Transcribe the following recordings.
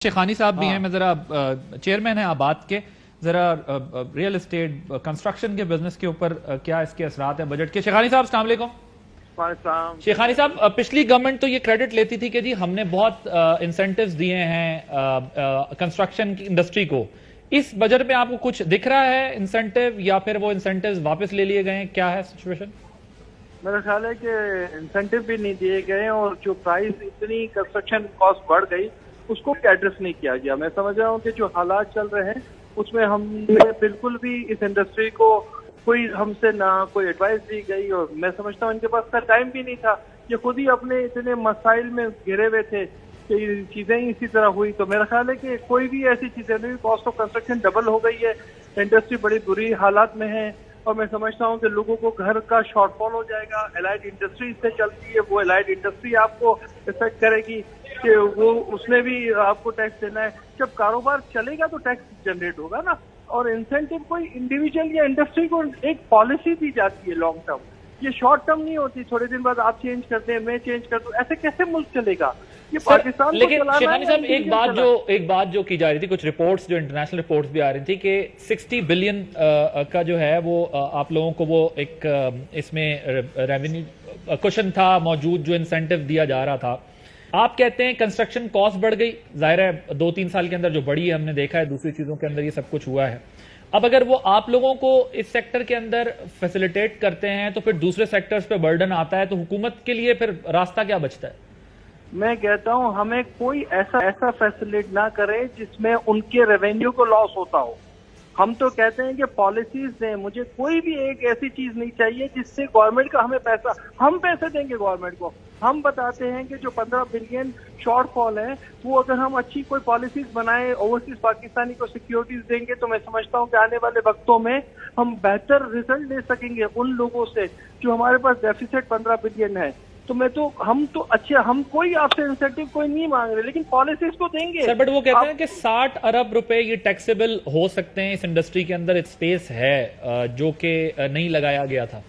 शेखानी साहब भी हैं, मैं जरा चेयरमैन है आबाद के, जरा रियल एस्टेट कंस्ट्रक्शन के बिजनेस के ऊपर क्या इसके असरात हैं बजट के। शेखानी साहब अस्सलाम वालेकुम। शेखानी साहब, पिछली गवर्नमेंट तो ये क्रेडिट लेती थी कि जी हमने बहुत इंसेंटिव्स दिए हैं कंस्ट्रक्शन की इंडस्ट्री को। इस बजट में आपको कुछ दिख रहा है इंसेंटिव, या फिर वो इंसेंटिव्स वापस ले लिए गए हैं? क्या है सिचुएशन? मेरा ख्याल है कि इंसेंटिव भी नहीं दिए गए और जो प्राइस इतनी कंस्ट्रक्शन कॉस्ट बढ़ गई उसको भी एड्रेस नहीं किया गया। मैं समझ रहा हूँ कि जो हालात चल रहे हैं उसमें हमने बिल्कुल भी इस इंडस्ट्री को कोई हमसे ना कोई एडवाइस दी गई, और मैं समझता हूँ इनके पास का टाइम भी नहीं था। ये खुद ही अपने इतने मसाइल में घिरे हुए थे कि चीजें ही इसी तरह हुई। तो मेरा ख्याल है कि कोई भी ऐसी चीजें नहीं, कॉस्ट ऑफ कंस्ट्रक्शन डबल हो गई है, इंडस्ट्री बड़ी बुरी हालात में है, और मैं समझता हूँ कि लोगों को घर का शॉर्टफॉल हो जाएगा। एलाइड इंडस्ट्री इससे चलती है, वो एलाइड इंडस्ट्री आपको इफेक्ट करेगी कि वो उसमें भी आपको टैक्स देना है। जब कारोबार चलेगा तो टैक्स जनरेट होगा ना। और इंसेंटिव कोई इंडिविजुअल या इंडस्ट्री को एक पॉलिसी दी जाती है लॉन्ग टर्म, ये शॉर्ट टर्म नहीं होती। थोड़े दिन बाद आप चेंज करते हैं, मैं चेंज कर दूं, ऐसे कैसे मुल्क चलेगा? ये पाकिस्तान लेकिन शेखानी साहब, एक बात जो की जा रही थी, कुछ रिपोर्ट्स जो इंटरनेशनल रिपोर्ट्स भी आ रही थी कि 60 बिलियन का जो है वो आप लोगों को वो एक इसमें रेवेन्यू क्वेश्चन था मौजूद, जो इंसेंटिव दिया जा रहा था। आप कहते हैं कंस्ट्रक्शन कॉस्ट बढ़ गई, जाहिर है 2-3 साल के अंदर जो बढ़ी है हमने देखा है, दूसरी चीजों के अंदर ये सब कुछ हुआ है। अब अगर वो आप लोगों को इस सेक्टर के अंदर फैसिलिटेट करते हैं तो फिर दूसरे सेक्टर्स पे बर्डन आता है, तो हुकूमत के लिए फिर रास्ता क्या बचता है? मैं कहता हूं हमें कोई ऐसा फैसिलिटेट ना करे जिसमें उनके रेवेन्यू को लॉस होता हो। हम तो कहते हैं कि पॉलिसीज दें, मुझे कोई भी एक ऐसी चीज नहीं चाहिए जिससे गवर्नमेंट का हमें पैसा, हम पैसे देंगे गवर्नमेंट को। हम बताते हैं कि जो 15 बिलियन शॉर्टफॉल है वो अगर हम अच्छी कोई पॉलिसीज बनाए, ओवरसीज पाकिस्तानी को सिक्योरिटीज देंगे, तो मैं समझता हूं कि आने वाले वक्तों में हम बेहतर रिजल्ट ले सकेंगे उन लोगों से जो हमारे पास डेफिसिट 15 बिलियन है। तो हम कोई आपसे इंसेंटिव कोई नहीं मांग रहे, लेकिन पॉलिसीज को देंगे सर। बट वो कहते हैं कि 60 अरब रुपए ये टैक्सेबल हो सकते हैं इस इंडस्ट्री के अंदर, स्पेस है जो कि नहीं लगाया गया था।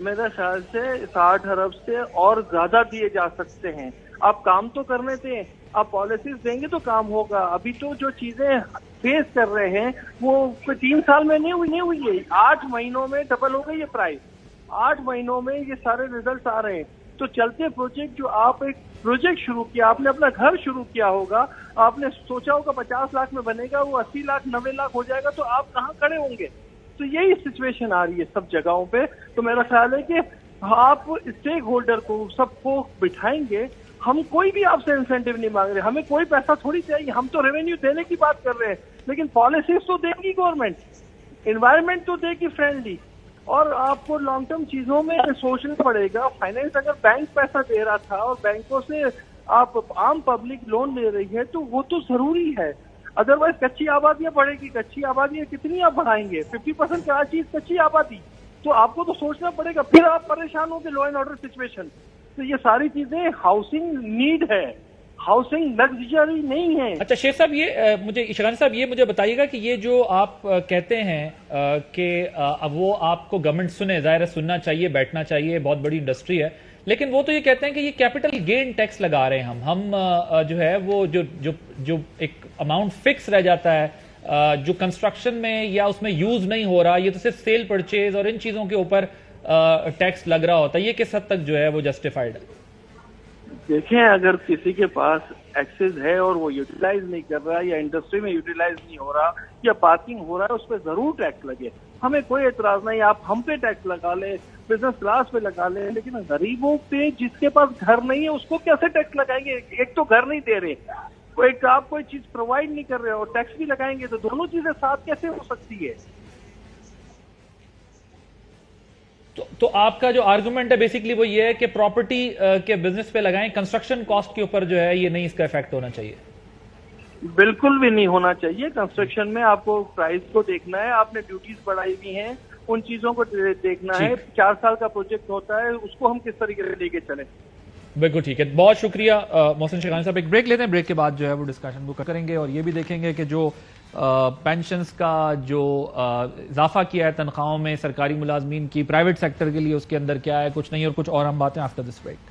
मेरे ख्याल से 60 अरब से और ज्यादा दिए जा सकते हैं। आप काम तो करने दें, आप पॉलिसीज देंगे तो काम होगा। अभी तो जो चीजें फेस कर रहे हैं वो 3 साल में नहीं हुई है, 8 महीनों में डबल हो गई है प्राइस। 8 महीनों में ये सारे रिजल्ट आ रहे हैं। तो चलते प्रोजेक्ट, जो आप एक प्रोजेक्ट शुरू किया, आपने अपना घर शुरू किया होगा, आपने सोचा होगा 50 लाख में बनेगा, वो 80 लाख 90 लाख हो जाएगा, तो आप कहाँ खड़े होंगे? तो यही सिचुएशन आ रही है सब जगहों पे। तो मेरा ख्याल है कि आप स्टेक होल्डर को सबको बिठाएंगे। हम कोई भी आपसे इंसेंटिव नहीं मांग रहे, हमें कोई पैसा थोड़ी चाहिए, हम तो रेवेन्यू देने की बात कर रहे हैं, लेकिन पॉलिसीज तो देगी गवर्नमेंट, एनवायरमेंट तो देगी फ्रेंडली, और आपको लॉन्ग टर्म चीजों में सोचना पड़ेगा। फाइनेंस अगर बैंक पैसा दे रहा था और बैंकों से आप आम पब्लिक लोन ले रही है तो वो तो जरूरी है, अदरवाइज कच्ची आबादियां बढ़ेगी। कच्ची आबादियां कितनी आप बढ़ाएंगे? 50% क्या चीज कच्ची आबादी, तो आपको तो सोचना पड़ेगा। फिर आप परेशान होंगे लॉ एंड ऑर्डर सिचुएशन। तो ये सारी चीजें, हाउसिंग नीड है, हाउसिंग लग्जरी नहीं है। अच्छा शेख साहब, ये शेखानी साहब ये मुझे बताइएगा कि ये जो आप कहते हैं कि अब वो आपको गवर्नमेंट सुने, जाहिर है सुनना चाहिए, बैठना चाहिए, बहुत बड़ी इंडस्ट्री है, लेकिन वो तो ये कहते हैं कि ये कैपिटल गेन टैक्स लगा रहे हैं हम जो है वो जो एक अमाउंट फिक्स रह जाता है जो कंस्ट्रक्शन में या उसमें यूज नहीं हो रहा, ये तो सिर्फ सेल परचेज और इन चीजों के ऊपर टैक्स लग रहा होता है। ये किस हद तक जो है वो जस्टिफाइड है? देखें, अगर किसी के पास एक्सेस है और वो यूटिलाइज नहीं कर रहा, या इंडस्ट्री में यूटिलाइज नहीं हो रहा, या पार्किंग हो रहा है, उस पर जरूर टैक्स लगे, हमें कोई एतराज नहीं। आप हम पे टैक्स लगा ले, बिजनेस क्लास पे लगा ले, लेकिन गरीबों पे, जिसके पास घर नहीं है, उसको कैसे टैक्स लगाएंगे? एक तो घर नहीं दे रहे, एक आप कोई चीज प्रोवाइड नहीं कर रहे हो, टैक्स भी लगाएंगे, तो दोनों चीजें साथ कैसे हो सकती है? तो आपका जो आर्गुमेंट है बेसिकली वो ये है कि प्रॉपर्टी के बिजनेस पे लगाएं, कंस्ट्रक्शन कॉस्ट के ऊपर जो है ये नहीं, इसका इफेक्ट होना चाहिए। बिल्कुल भी नहीं होना चाहिए। कंस्ट्रक्शन में आपको प्राइस को देखना है, आपने ड्यूटीज बढ़ाई हुई हैं, उन चीजों को देखना है। 4 साल का प्रोजेक्ट होता है, उसको हम किस तरीके से लेके चले। बिल्कुल ठीक है, बहुत शुक्रिया मोहसिन शेखानी साहब। एक ब्रेक लेते हैं, ब्रेक के बाद जो है वो डिस्कशन वो करेंगे और ये भी देखेंगे कि जो पेंशन्स का जो इजाफा किया है तनख्वाहों में सरकारी मुलाजमीन की प्राइवेट सेक्टर के लिए, उसके अंदर क्या है, कुछ नहीं और कुछ और। हम बातें आफ्टर दिस ब्रेक।